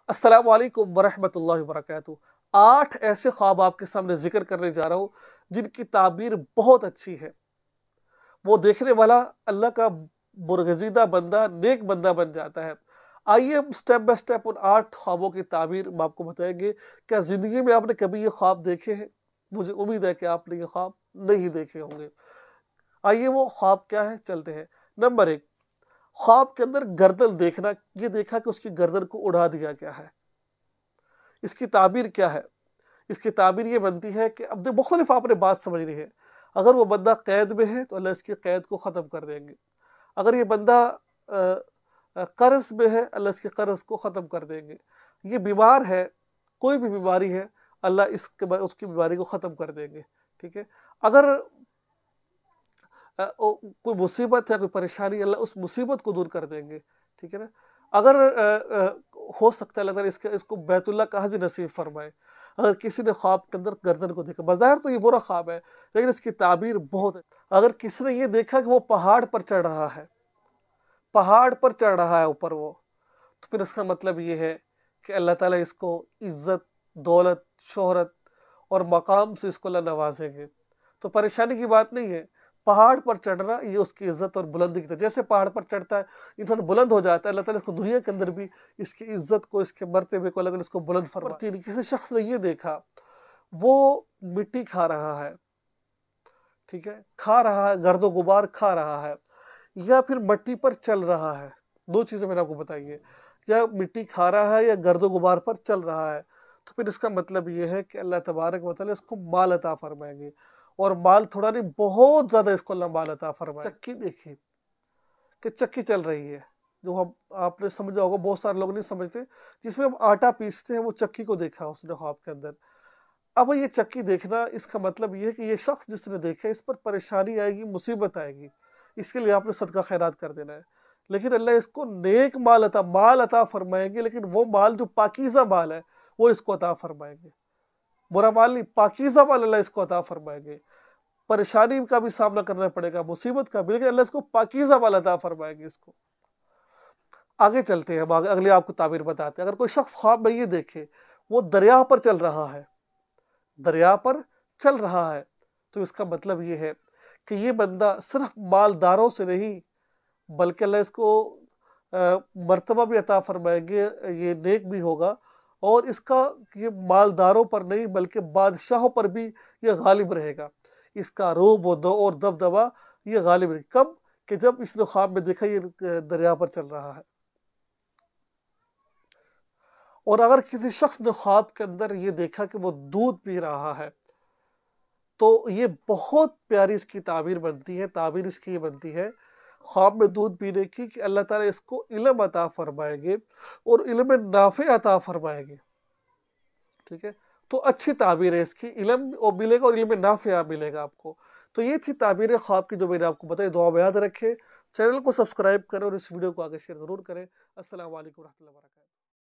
السلام علیکم ورحمۃ اللہ وبرکاتہ۔ 8 ایسے خواب آپ کے سامنے ذکر کرنے جا رہا ہوں جن کی تعبیر بہت اچھی ہے۔ وہ دیکھنے والا اللہ کا برگزیدہ بندہ، نیک بندہ بن جاتا ہے۔ آئیے ہم سٹیپ بائی سٹیپ ان 8 خوابوں کی تعبیر ہم آپ کو بتائیں گے۔ کیا زندگی میں آپ نے کبھی یہ خواب دیکھے ہیں؟ مجھے امید ہے کہ آپ نے یہ خواب نہیں دیکھے ہوں گے۔ آئیے وہ خواب کیا ہے، چلتے ہیں۔ نمبر 1، خواب کے اندر گردن دیکھنا۔ یہ دیکھا کہ اس کی گردن کو اڑا دیا گیا ہے۔ اس کی تعبیر کیا ہے؟ اس کی تعبیر یہ بنتی ہے کہ اب مختلف آپ نے بات سمجھنی ہے۔ اگر وہ بندہ قید میں ہے تو اللہ اس کی قید کو ختم کر دیں گے۔ اگر یہ بندہ قرض میں ہے، اللہ اس کے قرض کو ختم کر دیں گے۔ یہ بیمار ہے، کوئی بھی بیماری ہے، اللہ اس کی بیماری کو ختم کر دیں گے۔ ٹھیک ہے۔ اگر کوئی مصیبت ہے، کوئی پریشانی، اللہ اس مصیبت کو دور کر دیں گے۔ ٹھیک ہے نا۔ اگر ہو سکتا ہے اللہ تعالیٰ اس کو بیت اللہ کا حج نصیب فرمائے۔ اگر کسی نے خواب کے اندر گردن کو دیکھا، بظاہر تو یہ برا خواب ہے لیکن اس کی تعبیر بہت ہے۔ اگر کسی نے یہ دیکھا کہ وہ پہاڑ پر چڑھ رہا ہے، پہاڑ پر چڑھ رہا ہے اوپر وہ، تو پھر اس کا مطلب یہ ہے کہ اللہ تعالیٰ اس کو عزت، دولت، شہرت اور مقام سے اس کو اللہ نوازیں گے۔ تو پریشانی کی بات نہیں ہے۔ پہاڑ پر چڑھنا یہ اس کی عزت اور بلندی کی طرح، جیسے پہاڑ پر چڑھتا ہے انسان بلند ہو جاتا ہے، اللہ تعالیٰ اس کو دنیا کے اندر بھی اس کی عزت کو، اس کے مرتبے کو اللہ تعالیٰ اس کو بلند فرماتا ہے۔ کسی شخص نے یہ دیکھا وہ مٹی کھا رہا ہے، ٹھیک ہے، کھا رہا ہے، گرد و غبار کھا رہا ہے، یا پھر مٹی پر چل رہا ہے۔ 2 چیزیں میں نے آپ کو بتائیے، یا مٹی کھا رہا ہے یا گرد و غبار پر چل رہا ہے، تو پھر اس کا مطلب یہ ہے کہ اللہ تبارک و تعالیٰ اس کو مال عطا فرمائیں گے، اور مال تھوڑا نہیں، بہت زیادہ اس کو اللہ مال عطا فرمائے۔ چکی دیکھیے کہ چکی چل رہی ہے، جو آپ نے سمجھا ہوگا، بہت سارے لوگ نہیں سمجھتے، جس میں ہم آٹا پیستے ہیں، وہ چکی کو دیکھا اس نے خواب کے اندر۔ اب یہ چکی دیکھنا، اس کا مطلب یہ ہے کہ یہ شخص جس نے دیکھا اس پر پریشانی آئے گی، مصیبت آئے گی، اس کے لیے آپ نے صدقہ خیرات کر دینا ہے۔ لیکن اللہ اس کو نیک مال عطا فرمائیں گے، لیکن وہ مال جو پاکیزہ مال ہے وہ اس کو عطا فرمائیں گے۔ برا مال نہیں، پاکیزہ مال اللہ اس کو عطا فرمائیں گے۔ پریشانی کا بھی سامنا کرنا پڑے گا، مصیبت کا بھی، لیکن اللہ اس کو پاکیزہ مال عطا فرمائیں گے اس کو۔ آگے چلتے ہیں، اگلی آپ کو تعبیر بتاتے ہیں۔ اگر کوئی شخص خواب میں یہ دیکھے وہ دریا پر چل رہا ہے، دریا پر چل رہا ہے، تو اس کا مطلب یہ ہے کہ یہ بندہ صرف مالداروں سے نہیں بلکہ اللہ اس کو مرتبہ بھی عطا فرمائیں گے، یہ نیک بھی ہوگا، اور اس کا یہ مالداروں پر نہیں بلکہ بادشاہوں پر بھی یہ غالب رہے گا۔ اس کا روب اور دبدبہ یہ غالب رہے گا۔ کب؟ کہ جب اس نے خواب میں دیکھا یہ دریا پر چل رہا ہے۔ اور اگر کسی شخص نے خواب کے اندر یہ دیکھا کہ وہ دودھ پی رہا ہے، تو یہ بہت پیاری اس کی تعبیر بنتی ہے۔ تعبیر اس کی یہ بنتی ہے خواب میں دودھ پینے کی کہ اللہ تعالیٰ اس کو علم عطا فرمائیں گے اور علم نافع عطا فرمائیں گے۔ ٹھیک ہے، تو اچھی تعبیر ہے اس کی، علم ملے گا اور علم نافع ملے گا آپ کو۔ تو یہ تھی تعبیر خواب کی جو میں نے آپ کو بتائی۔ دعا میں یاد رکھیں، چینل کو سبسکرائب کریں اور اس ویڈیو کو آگے شیئر ضرور کریں۔ السلام علیکم ورحمۃ اللہ وبرکاتہ۔